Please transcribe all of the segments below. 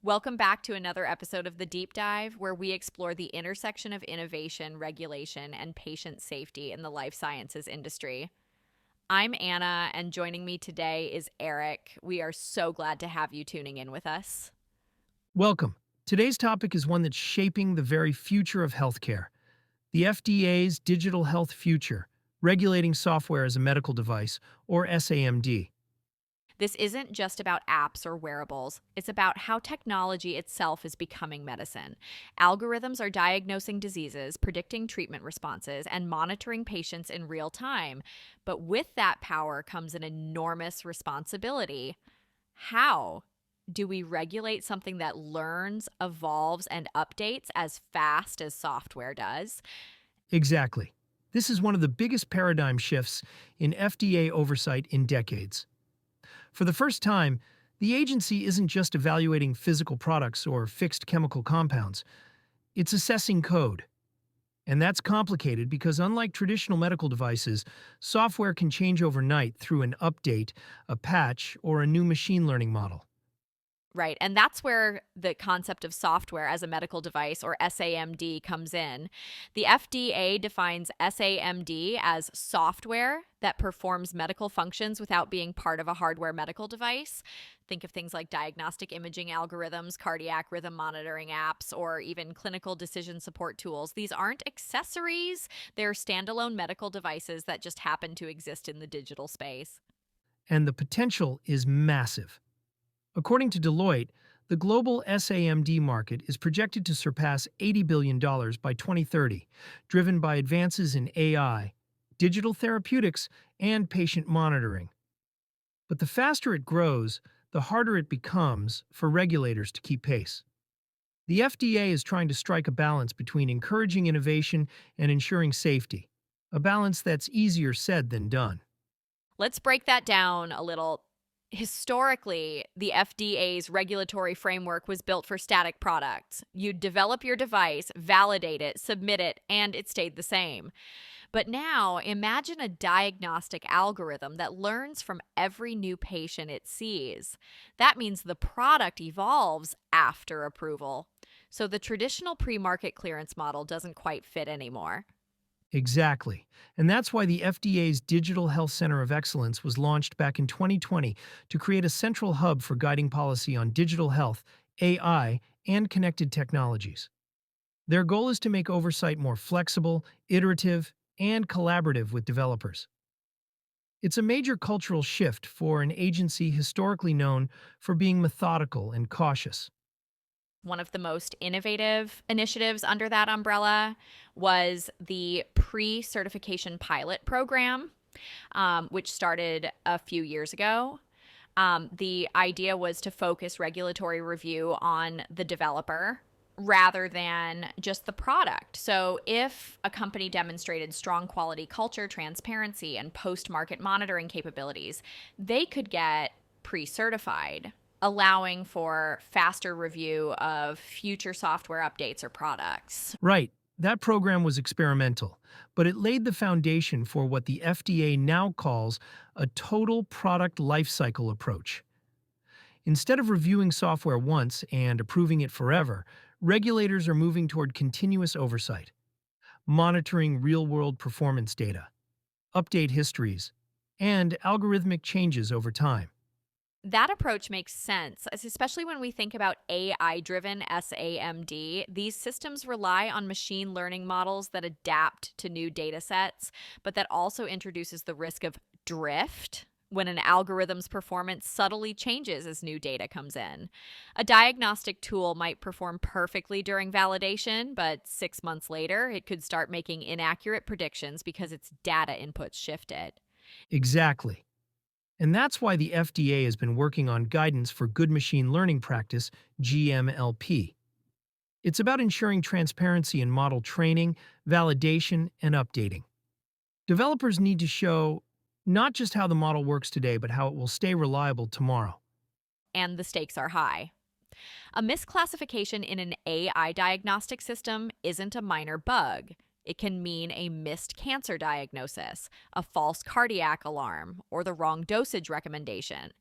Welcome back to another episode of The Deep Dive, where we explore the intersection of innovation, regulation, and patient safety in the life sciences industry. I'm Anna, and joining me today is Eric. We are so glad to have you tuning in with us. Welcome. Today's topic is one that's shaping the very future of healthcare. The FDA's Digital Health Future, Regulating Software as a Medical Device, or SaMD. This isn't just about apps or wearables. It's about how technology itself is becoming medicine. Algorithms are diagnosing diseases, predicting treatment responses, and monitoring patients in real time. But with that power comes an enormous responsibility. How do we regulate something that learns, evolves, and updates as fast as software does? Exactly. This is one of the biggest paradigm shifts in FDA oversight in decades. For the first time, the agency isn't just evaluating physical products or fixed chemical compounds, it's assessing code. And that's complicated because, unlike traditional medical devices, software can change overnight through an update, a patch, or a new machine learning model. Right. And that's where the concept of software as a medical device, or SaMD, comes in. The FDA defines SaMD as software that performs medical functions without being part of a hardware medical device. Think of things like diagnostic imaging algorithms, cardiac rhythm monitoring apps, or even clinical decision support tools. These aren't accessories, they're standalone medical devices that just happen to exist in the digital space. And the potential is massive. According to Deloitte, the global SaMD market is projected to surpass $80 billion by 2030, driven by advances in AI, digital therapeutics, and patient monitoring. But the faster it grows, the harder it becomes for regulators to keep pace. The FDA is trying to strike a balance between encouraging innovation and ensuring safety, a balance that's easier said than done. Let's break that down a little. Historically, the FDA's regulatory framework was built for static products. You'd develop your device, validate it, submit it, and it stayed the same. But now, imagine a diagnostic algorithm that learns from every new patient it sees. That means the product evolves after approval. So the traditional pre-market clearance model doesn't quite fit anymore. Exactly. And that's why the FDA's Digital Health Center of Excellence was launched back in 2020 to create a central hub for guiding policy on digital health, AI, and connected technologies. Their goal is to make oversight more flexible, iterative, and collaborative with developers. It's a major cultural shift for an agency historically known for being methodical and cautious. One of the most innovative initiatives under that umbrella was the pre-certification pilot program, which started a few years ago. The idea was to focus regulatory review on the developer rather than just the product. So if a company demonstrated strong quality culture, transparency, and post-market monitoring capabilities, they could get pre-certified, allowing for faster review of future software updates or products. Right, that program was experimental, but it laid the foundation for what the FDA now calls a total product lifecycle approach. Instead of reviewing software once and approving it forever, regulators are moving toward continuous oversight, monitoring real-world performance data, update histories, and algorithmic changes over time. That approach makes sense, especially when we think about AI-driven SaMD. These systems rely on machine learning models that adapt to new data sets, but that also introduces the risk of drift when an algorithm's performance subtly changes as new data comes in. A diagnostic tool might perform perfectly during validation, but 6 months later, it could start making inaccurate predictions because its data inputs shifted. Exactly. And that's why the FDA has been working on guidance for good machine learning practice, GMLP. It's about ensuring transparency in model training, validation, and updating. Developers need to show not just how the model works today, but how it will stay reliable tomorrow. And the stakes are high. A misclassification in an AI diagnostic system isn't a minor bug. It can mean a missed cancer diagnosis, a false cardiac alarm, or the wrong dosage recommendation.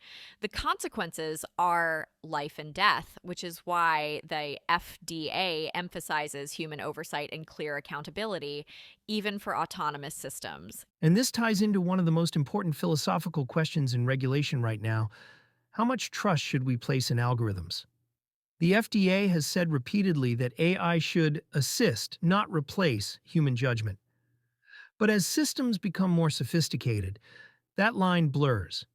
The consequences are life and death, which is why the FDA emphasizes human oversight and clear accountability, even for autonomous systems. And this ties into one of the most important philosophical questions in regulation right now. How much trust should we place in algorithms? The FDA has said repeatedly that AI should assist, not replace, human judgment. But as systems become more sophisticated, that line blurs.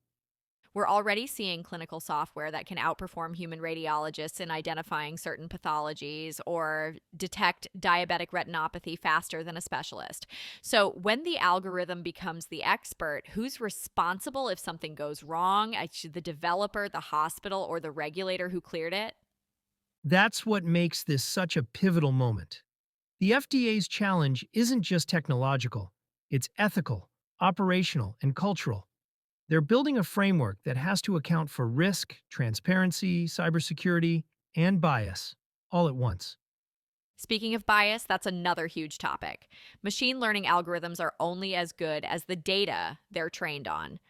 We're already seeing clinical software that can outperform human radiologists in identifying certain pathologies or detect diabetic retinopathy faster than a specialist. So, when the algorithm becomes the expert, who's responsible if something goes wrong? The developer, the hospital, or the regulator who cleared it? That's what makes this such a pivotal moment. The FDA's challenge isn't just technological, it's ethical, operational, and cultural. They're building a framework that has to account for risk, transparency, cybersecurity, and bias, all at once. Speaking of bias, that's another huge topic. Machine learning algorithms are only as good as the data they're trained on.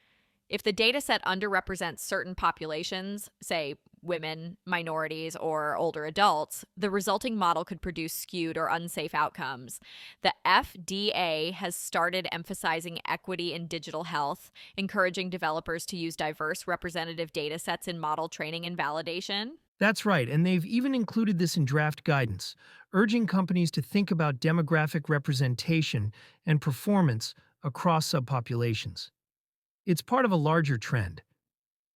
If the data set underrepresents certain populations, say women, minorities, or older adults, the resulting model could produce skewed or unsafe outcomes. The FDA has started emphasizing equity in digital health, encouraging developers to use diverse representative data sets in model training and validation. That's right, and they've even included this in draft guidance, urging companies to think about demographic representation and performance across subpopulations. It's part of a larger trend.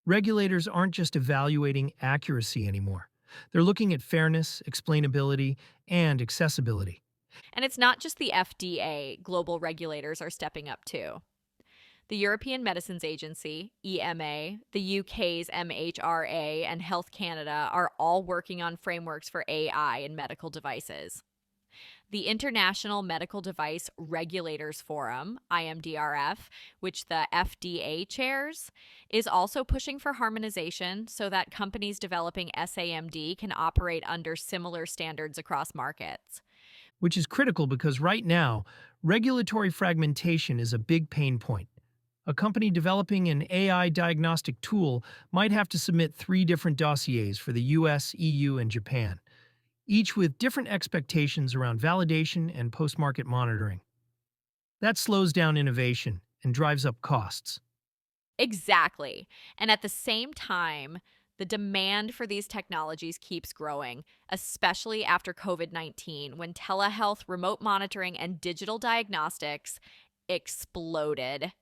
Regulators aren't just evaluating accuracy anymore. They're looking at fairness, explainability, and accessibility. And it's not just the FDA, global regulators are stepping up too. The European Medicines Agency, EMA, the UK's MHRA, and Health Canada are all working on frameworks for AI in medical devices. The International Medical Device Regulators Forum, IMDRF, which the FDA chairs, is also pushing for harmonization so that companies developing SaMD can operate under similar standards across markets. Which is critical because right now, regulatory fragmentation is a big pain point. A company developing an AI diagnostic tool might have to submit 3 different dossiers for the US, EU, and Japan, each with different expectations around validation and post-market monitoring. That slows down innovation and drives up costs. Exactly. And at the same time, the demand for these technologies keeps growing, especially after COVID-19, when telehealth, remote monitoring, and digital diagnostics exploded.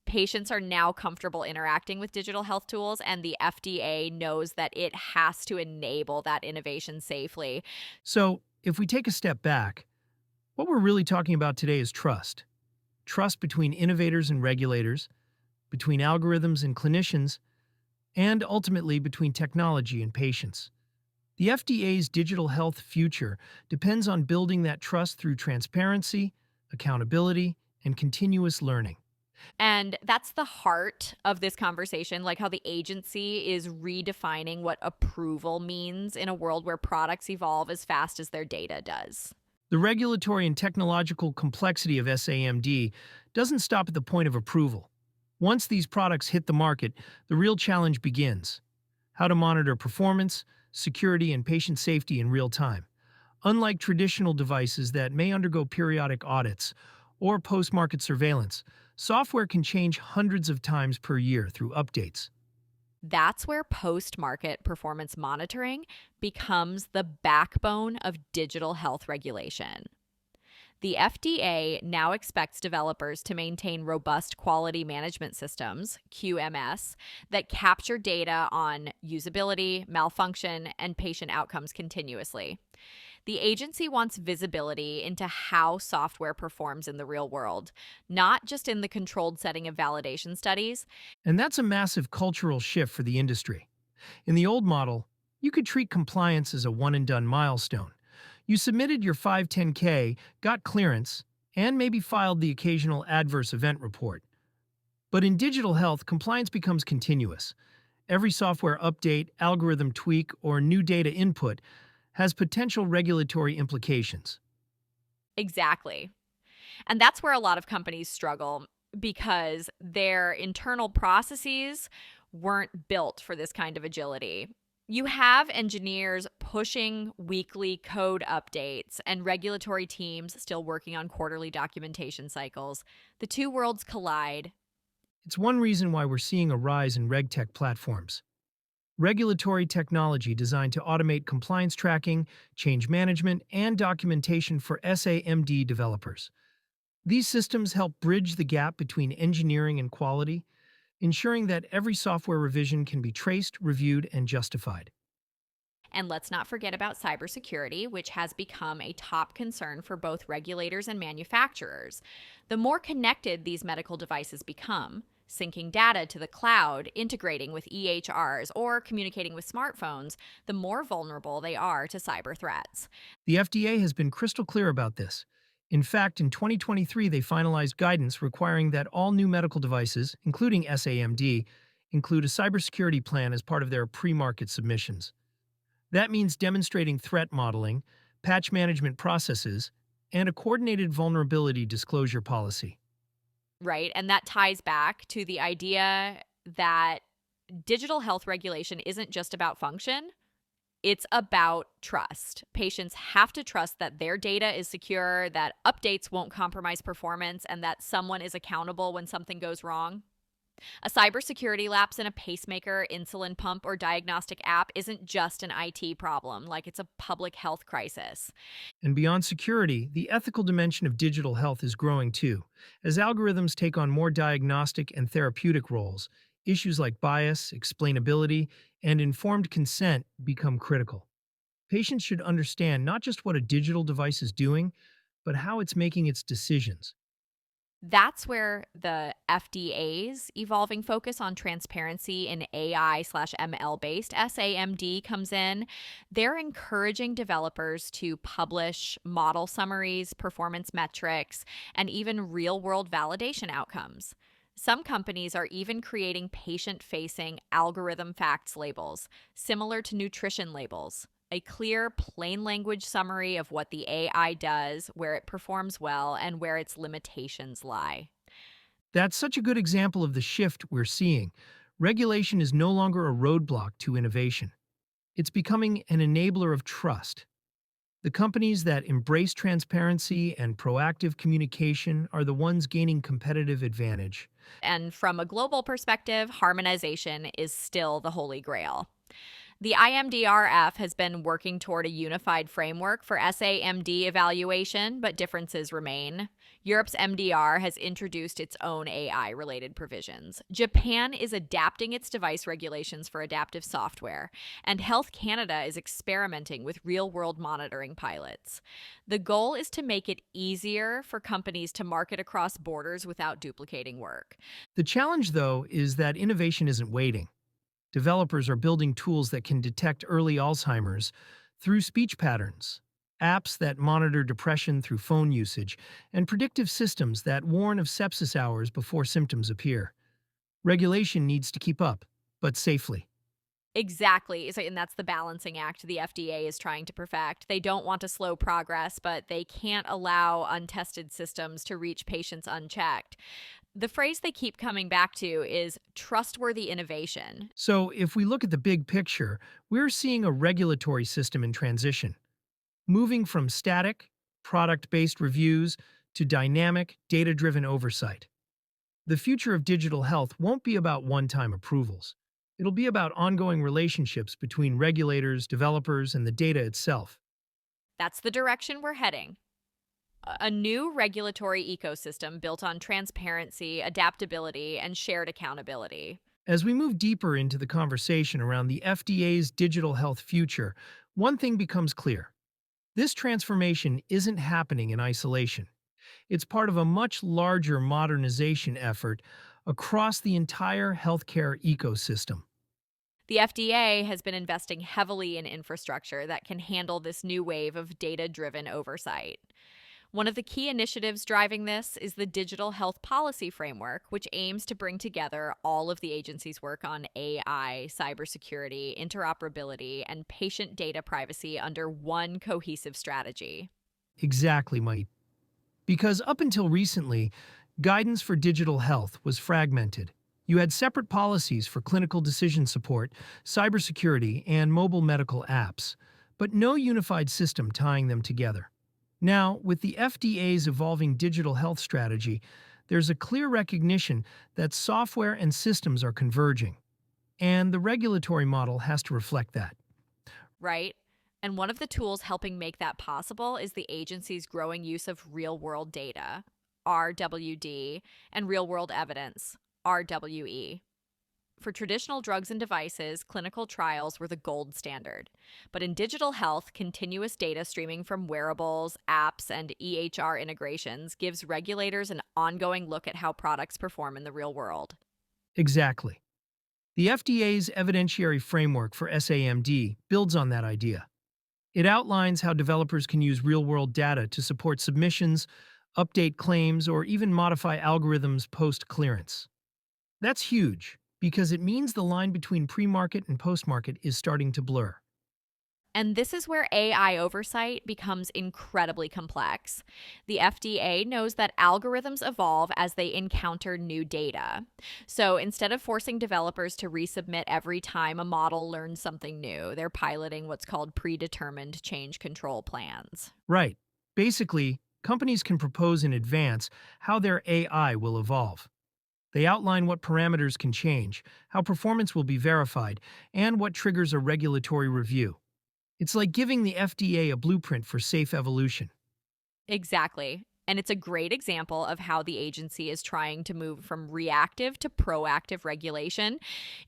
Patients are now comfortable interacting with digital health tools, and the FDA knows that it has to enable that innovation safely. So, if we take a step back, what we're really talking about today is trust. Trust between innovators and regulators, between algorithms and clinicians, and ultimately between technology and patients. The FDA's digital health future depends on building that trust through transparency, accountability, and continuous learning. And that's the heart of this conversation, like how the agency is redefining what approval means in a world where products evolve as fast as their data does. The regulatory and technological complexity of SaMD doesn't stop at the point of approval. Once these products hit the market, the real challenge begins: how to monitor performance, security, and patient safety in real time. Unlike traditional devices that may undergo periodic audits or post-market surveillance, software can change hundreds of times per year through updates. That's where post market performance monitoring becomes the backbone of digital health regulation. The FDA now expects developers to maintain robust quality management systems, QMS, that capture data on usability, malfunction, and patient outcomes continuously. The agency wants visibility into how software performs in the real world, not just in the controlled setting of validation studies. And that's a massive cultural shift for the industry. In the old model, you could treat compliance as a one-and-done milestone. You submitted your 510K, got clearance, and maybe filed the occasional adverse event report. But in digital health, compliance becomes continuous. Every software update, algorithm tweak, or new data input has potential regulatory implications. Exactly. And that's where a lot of companies struggle because their internal processes weren't built for this kind of agility. You have engineers pushing weekly code updates and regulatory teams still working on quarterly documentation cycles. The two worlds collide. It's one reason why we're seeing a rise in regtech platforms. Regulatory technology designed to automate compliance tracking, change management, and documentation for SaMD developers. These systems help bridge the gap between engineering and quality, ensuring that every software revision can be traced, reviewed, and justified. And let's not forget about cybersecurity, which has become a top concern for both regulators and manufacturers. The more connected these medical devices become, syncing data to the cloud, integrating with EHRs, or communicating with smartphones, the more vulnerable they are to cyber threats. The FDA has been crystal clear about this. In fact, in 2023, they finalized guidance requiring that all new medical devices, including SaMD, include a cybersecurity plan as part of their pre-market submissions. That means demonstrating threat modeling, patch management processes, and a coordinated vulnerability disclosure policy. Right? And that ties back to the idea that digital health regulation isn't just about function, it's about trust. Patients have to trust that their data is secure, that updates won't compromise performance, and that someone is accountable when something goes wrong. A cybersecurity lapse in a pacemaker, insulin pump, or diagnostic app isn't just an IT problem, like it's a public health crisis. And beyond security, the ethical dimension of digital health is growing too. As algorithms take on more diagnostic and therapeutic roles, issues like bias, explainability, and informed consent become critical. Patients should understand not just what a digital device is doing, but how it's making its decisions. That's where the FDA's evolving focus on transparency in AI/ML based SAMD comes in. They're encouraging developers to publish model summaries, performance metrics, and even real world validation outcomes. Some companies are even creating patient facing algorithm facts labels, similar to nutrition labels. A clear, plain language summary of what the AI does, where it performs well, and where its limitations lie. That's such a good example of the shift we're seeing. Regulation is no longer a roadblock to innovation. It's becoming an enabler of trust. The companies that embrace transparency and proactive communication are the ones gaining competitive advantage. And from a global perspective, harmonization is still the holy grail. The IMDRF has been working toward a unified framework for SAMD evaluation, but differences remain. Europe's MDR has introduced its own AI related provisions. Japan is adapting its device regulations for adaptive software, and Health Canada is experimenting with real world monitoring pilots. The goal is to make it easier for companies to market across borders without duplicating work. The challenge, though, is that innovation isn't waiting. Developers are building tools that can detect early Alzheimer's through speech patterns, apps that monitor depression through phone usage, and predictive systems that warn of sepsis hours before symptoms appear. Regulation needs to keep up, but safely. Exactly. And that's the balancing act the FDA is trying to perfect. They don't want to slow progress, but they can't allow untested systems to reach patients unchecked. The phrase they keep coming back to is trustworthy innovation. So, if we look at the big picture, we're seeing a regulatory system in transition, moving from static, product based reviews to dynamic, data driven oversight. The future of digital health won't be about one time approvals. It'll be about ongoing relationships between regulators, developers, and the data itself. That's the direction we're heading. A new regulatory ecosystem built on transparency, adaptability, and shared accountability. As we move deeper into the conversation around the FDA's digital health future, one thing becomes clear. This transformation isn't happening in isolation. It's part of a much larger modernization effort across the entire healthcare ecosystem. The FDA has been investing heavily in infrastructure that can handle this new wave of data driven oversight. One of the key initiatives driving this is the Digital Health Policy Framework, which aims to bring together all of the agency's work on AI, cybersecurity, interoperability, and patient data privacy under one cohesive strategy. Exactly, Mike. Because up until recently, guidance for digital health was fragmented. You had separate policies for clinical decision support, cybersecurity, and mobile medical apps, but no unified system tying them together. Now, with the FDA's evolving digital health strategy, there's a clear recognition that software and systems are converging, and the regulatory model has to reflect that. Right? And one of the tools helping make that possible is the agency's growing use of real world data, RWD, and real world evidence, RWE. For traditional drugs and devices, clinical trials were the gold standard. But in digital health, continuous data streaming from wearables, apps, and EHR integrations gives regulators an ongoing look at how products perform in the real world. Exactly. The FDA's evidentiary framework for SaMD builds on that idea. It outlines how developers can use real world data to support submissions, update claims, or even modify algorithms post clearance. That's huge because it means the line between pre market and post market is starting to blur. And this is where AI oversight becomes incredibly complex. The FDA knows that algorithms evolve as they encounter new data. So instead of forcing developers to resubmit every time a model learns something new, they're piloting what's called predetermined change control plans. Right. Basically, companies can propose in advance how their AI will evolve. They outline what parameters can change, how performance will be verified, and what triggers a regulatory review. It's like giving the FDA a blueprint for safe evolution. Exactly. And it's a great example of how the agency is trying to move from reactive to proactive regulation.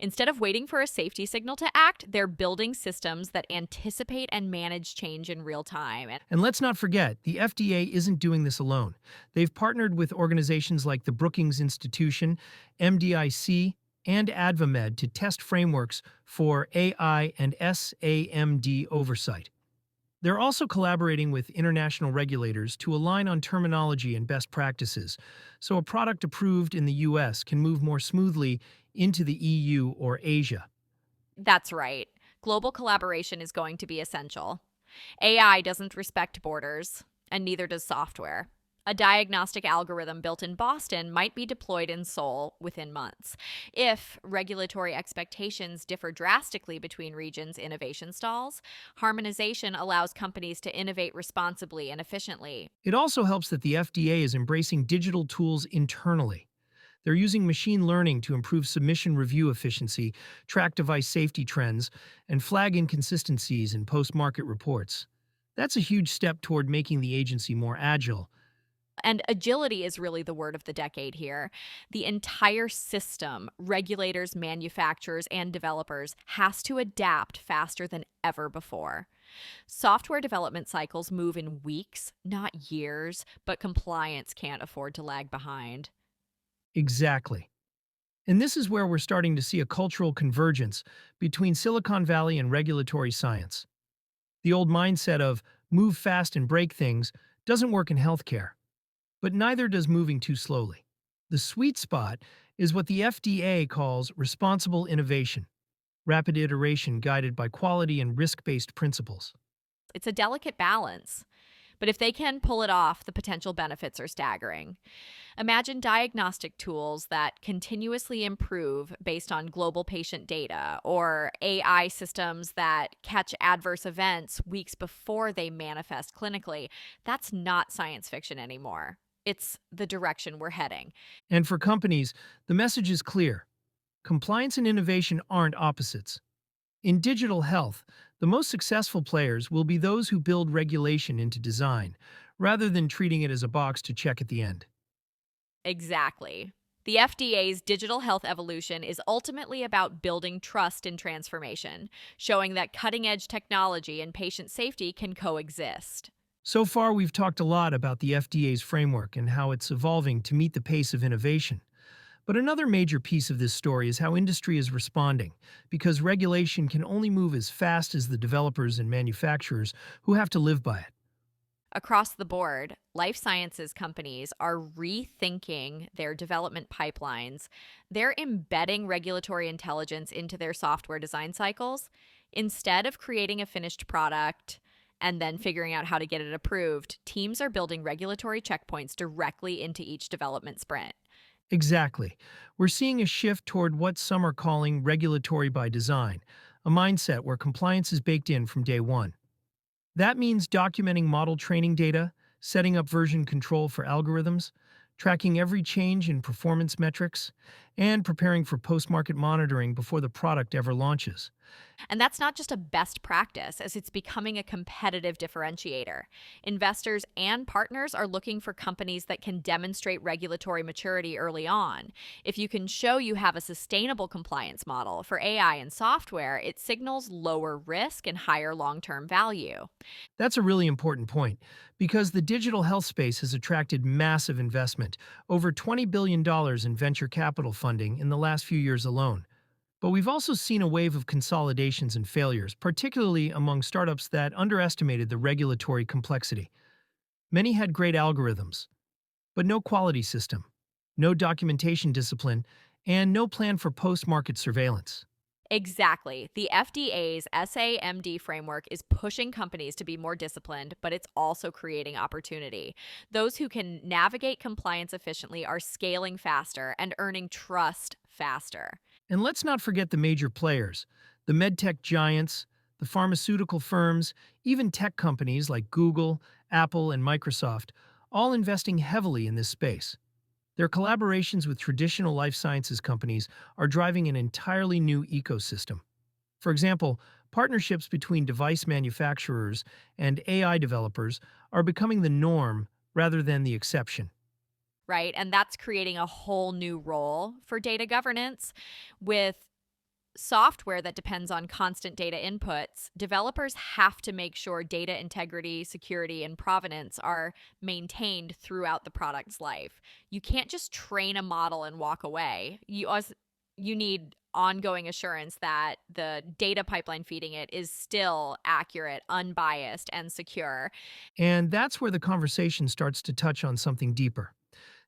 Instead of waiting for a safety signal to act, they're building systems that anticipate and manage change in real time. And And let's not forget, the FDA isn't doing this alone. They've partnered with organizations like the Brookings Institution, MDIC, and AdvaMed to test frameworks for AI and SaMD oversight. They're also collaborating with international regulators to align on terminology and best practices, so a product approved in the US can move more smoothly into the EU or Asia. that's right. Global collaboration is going to be essential. AI doesn't respect borders, and neither does software. A diagnostic algorithm built in Boston might be deployed in Seoul within months. If regulatory expectations differ drastically between regions, innovation stalls. Harmonization allows companies to innovate responsibly and efficiently. It also helps that the FDA is embracing digital tools internally. They're using machine learning to improve submission review efficiency, track device safety trends, and flag inconsistencies in post market reports. That's a huge step toward making the agency more agile. And agility is really the word of the decade here. The entire system, regulators, manufacturers, and developers, has to adapt faster than ever before. Software development cycles move in weeks, not years, but compliance can't afford to lag behind. Exactly. And this is where we're starting to see a cultural convergence between Silicon Valley and regulatory science. The old mindset of move fast and break things doesn't work in healthcare, but neither does moving too slowly. The sweet spot is what the FDA calls responsible innovation, rapid iteration guided by quality and risk based principles. It's a delicate balance. But if they can pull it off, the potential benefits are staggering. Imagine diagnostic tools that continuously improve based on global patient data, or AI systems that catch adverse events weeks before they manifest clinically. That's not science fiction anymore. It's the direction we're heading. And for companies, the message is clear: compliance and innovation aren't opposites. In digital health, the most successful players will be those who build regulation into design, rather than treating it as a box to check at the end. Exactly. The FDA's digital health evolution is ultimately about building trust in transformation, showing that cutting edge technology and patient safety can coexist. So far, we've talked a lot about the FDA's framework and how it's evolving to meet the pace of innovation. But another major piece of this story is how industry is responding, because regulation can only move as fast as the developers and manufacturers who have to live by it. Across the board, life sciences companies are rethinking their development pipelines. They're embedding regulatory intelligence into their software design cycles. Instead of creating a finished product, and then figuring out how to get it approved, teams are building regulatory checkpoints directly into each development sprint. Exactly. We're seeing a shift toward what some are calling regulatory by design, a mindset where compliance is baked in from day one. That means documenting model training data, setting up version control for algorithms, tracking every change in performance metrics, and preparing for post-market monitoring before the product ever launches. And that's not just a best practice, as it's becoming a competitive differentiator. Investors and partners are looking for companies that can demonstrate regulatory maturity early on. If you can show you have a sustainable compliance model for AI and software, it signals lower risk and higher long term value. That's a really important point because the digital health space has attracted massive investment, over $20 billion in venture capital funding in the last few years alone. But we've also seen a wave of consolidations and failures, particularly among startups that underestimated the regulatory complexity. Many had great algorithms, but no quality system, no documentation discipline, and no plan for post-market surveillance. Exactly. The FDA's SaMD framework is pushing companies to be more disciplined, but it's also creating opportunity. Those who can navigate compliance efficiently are scaling faster and earning trust faster. And let's not forget the major players, the medtech giants, the pharmaceutical firms, even tech companies like Google, Apple, and Microsoft, all investing heavily in this space. Their collaborations with traditional life sciences companies are driving an entirely new ecosystem. For example, partnerships between device manufacturers and AI developers are becoming the norm rather than the exception. Right? And that's creating a whole new role for data governance. With software that depends on constant data inputs, developers have to make sure data integrity, security, and provenance are maintained throughout the product's life. You can't just train a model and walk away. You need ongoing assurance that the data pipeline feeding it is still accurate, unbiased, and secure. And that's where the conversation starts to touch on something deeper.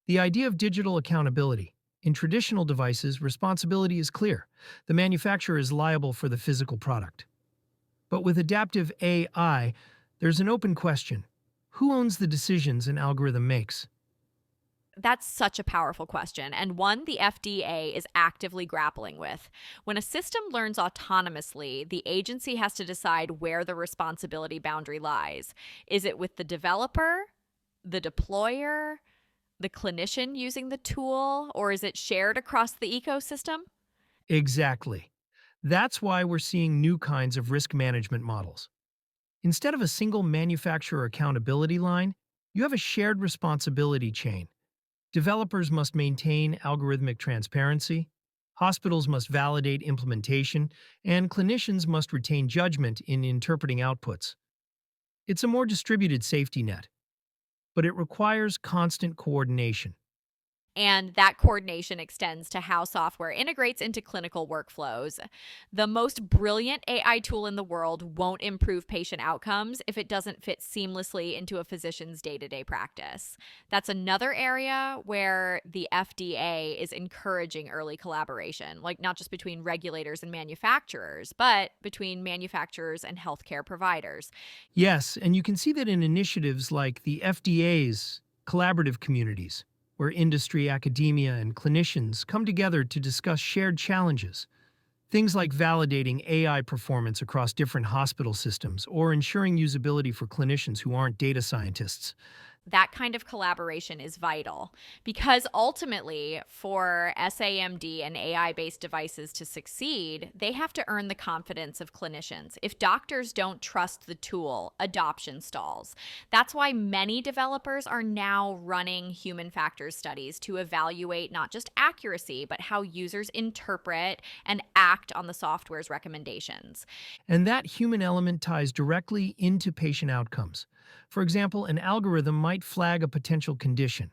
The idea of digital accountability. In traditional devices, responsibility is clear. The manufacturer is liable for the physical product. But with adaptive AI, there's an open question. Who owns the decisions an algorithm makes? That's such a powerful question, and one the FDA is actively grappling with. When a system learns autonomously, the agency has to decide where the responsibility boundary lies. Is it with the developer, the deployer, the clinician using the tool, or is it shared across the ecosystem? Exactly. That's why we're seeing new kinds of risk management models. Instead of a single manufacturer accountability line, you have a shared responsibility chain. Developers must maintain algorithmic transparency, hospitals must validate implementation, and clinicians must retain judgment in interpreting outputs. It's a more distributed safety net, but it requires constant coordination. And that coordination extends to how software integrates into clinical workflows. The most brilliant AI tool in the world won't improve patient outcomes if it doesn't fit seamlessly into a physician's day to day practice. That's another area where the FDA is encouraging early collaboration, like not just between regulators and manufacturers, but between manufacturers and healthcare providers. Yes, and you can see that in initiatives like the FDA's collaborative communities, where industry, academia, and clinicians come together to discuss shared challenges. Things like validating AI performance across different hospital systems or ensuring usability for clinicians who aren't data scientists. That kind of collaboration is vital because ultimately, for SAMD and AI based devices to succeed, they have to earn the confidence of clinicians. If doctors don't trust the tool, adoption stalls. That's why many developers are now running human factors studies to evaluate not just accuracy, but how users interpret and act on the software's recommendations. And that human element ties directly into patient outcomes. For example, an algorithm might flag a potential condition,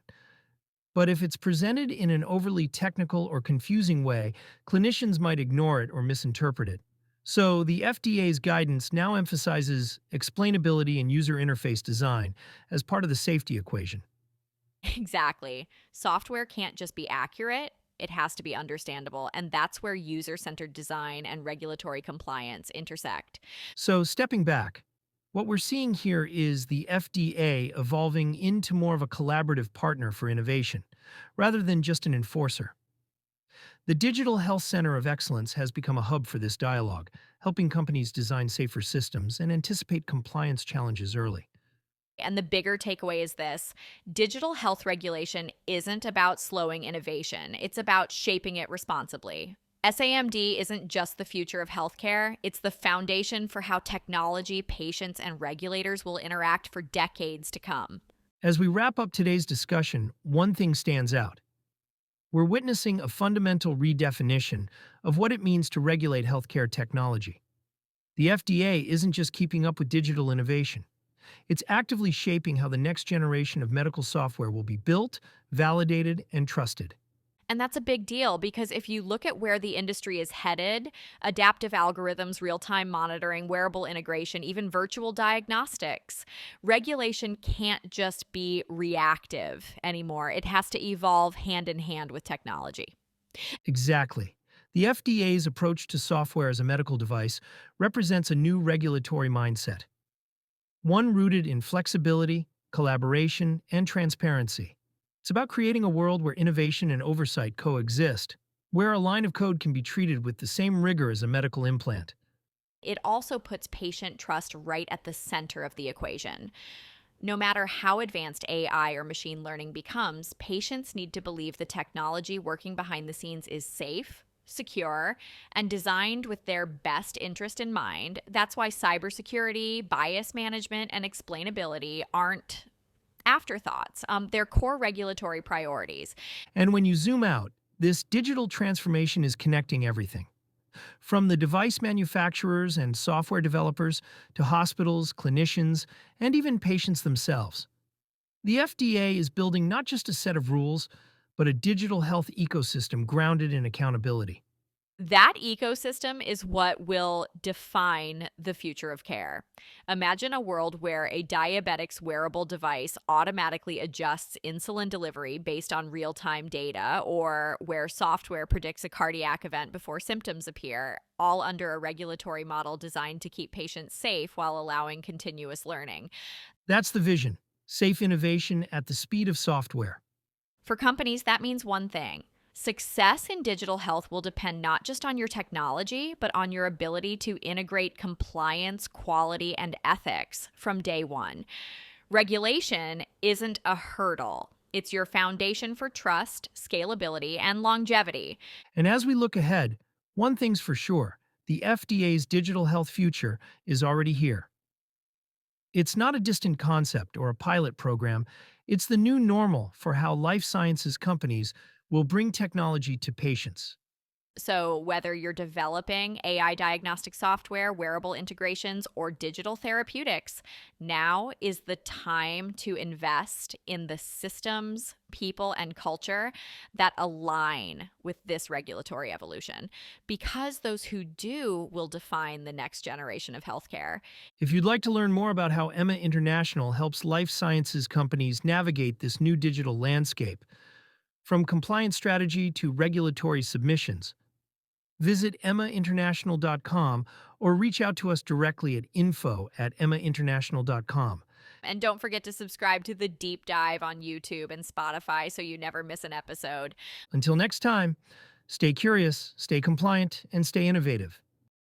but if it's presented in an overly technical or confusing way, clinicians might ignore it or misinterpret it. So, the FDA's guidance now emphasizes explainability and user interface design as part of the safety equation. Exactly. Software can't just be accurate. It has to be understandable. And that's where user centered design and regulatory compliance intersect. So, stepping back, What we're seeing here is the FDA evolving into more of a collaborative partner for innovation, rather than just an enforcer. The Digital Health Center of Excellence has become a hub for this dialogue, helping companies design safer systems and anticipate compliance challenges early. And the bigger takeaway is this: digital health regulation isn't about slowing innovation, it's about shaping it responsibly. SAMD isn't just the future of healthcare, it's the foundation for how technology, patients, and regulators will interact for decades to come. As we wrap up today's discussion, one thing stands out. We're witnessing a fundamental redefinition of what it means to regulate healthcare technology. The FDA isn't just keeping up with digital innovation. It's actively shaping how the next generation of medical software will be built, validated, and trusted. And that's a big deal because if you look at where the industry is headed, adaptive algorithms, real time monitoring, wearable integration, even virtual diagnostics, regulation can't just be reactive anymore. It has to evolve hand in hand with technology. Exactly. The FDA's approach to software as a medical device represents a new regulatory mindset, one rooted in flexibility, collaboration, and transparency. It's about creating a world where innovation and oversight coexist, where a line of code can be treated with the same rigor as a medical implant. It also puts patient trust right at the center of the equation. No matter how advanced AI or machine learning becomes, patients need to believe the technology working behind the scenes is safe, secure, and designed with their best interest in mind. That's why cybersecurity, bias management, and explainability aren't afterthoughts. They're core regulatory priorities. And when you zoom out, this digital transformation is connecting everything. From the device manufacturers and software developers to hospitals, clinicians, and even patients themselves. The FDA is building not just a set of rules, but a digital health ecosystem grounded in accountability. That ecosystem is what will define the future of care. Imagine a world where a diabetic's wearable device automatically adjusts insulin delivery based on real time data, or where software predicts a cardiac event before symptoms appear, all under a regulatory model designed to keep patients safe while allowing continuous learning. That's the vision: safe innovation at the speed of software. For companies, that means one thing: success in digital health will depend not just on your technology, but on your ability to integrate compliance, quality, and ethics from day one. Regulation isn't a hurdle, it's your foundation for trust, scalability, and longevity. And as we look ahead, one thing's for sure: the FDA's digital health future is already here. It's not a distant concept or a pilot program, it's the new normal for how life sciences companies will bring technology to patients. So, whether you're developing AI diagnostic software, wearable integrations, or digital therapeutics, now is the time to invest in the systems, people, and culture that align with this regulatory evolution, because those who do will define the next generation of healthcare. If you'd like to learn more about how Emma International helps life sciences companies navigate this new digital landscape, from compliance strategy to regulatory submissions, visit emmainternational.com or reach out to us directly at info@emmainternational.com. And don't forget to subscribe to the deep dive on YouTube and Spotify so you never miss an episode. Until next time, stay curious, stay compliant, and stay innovative.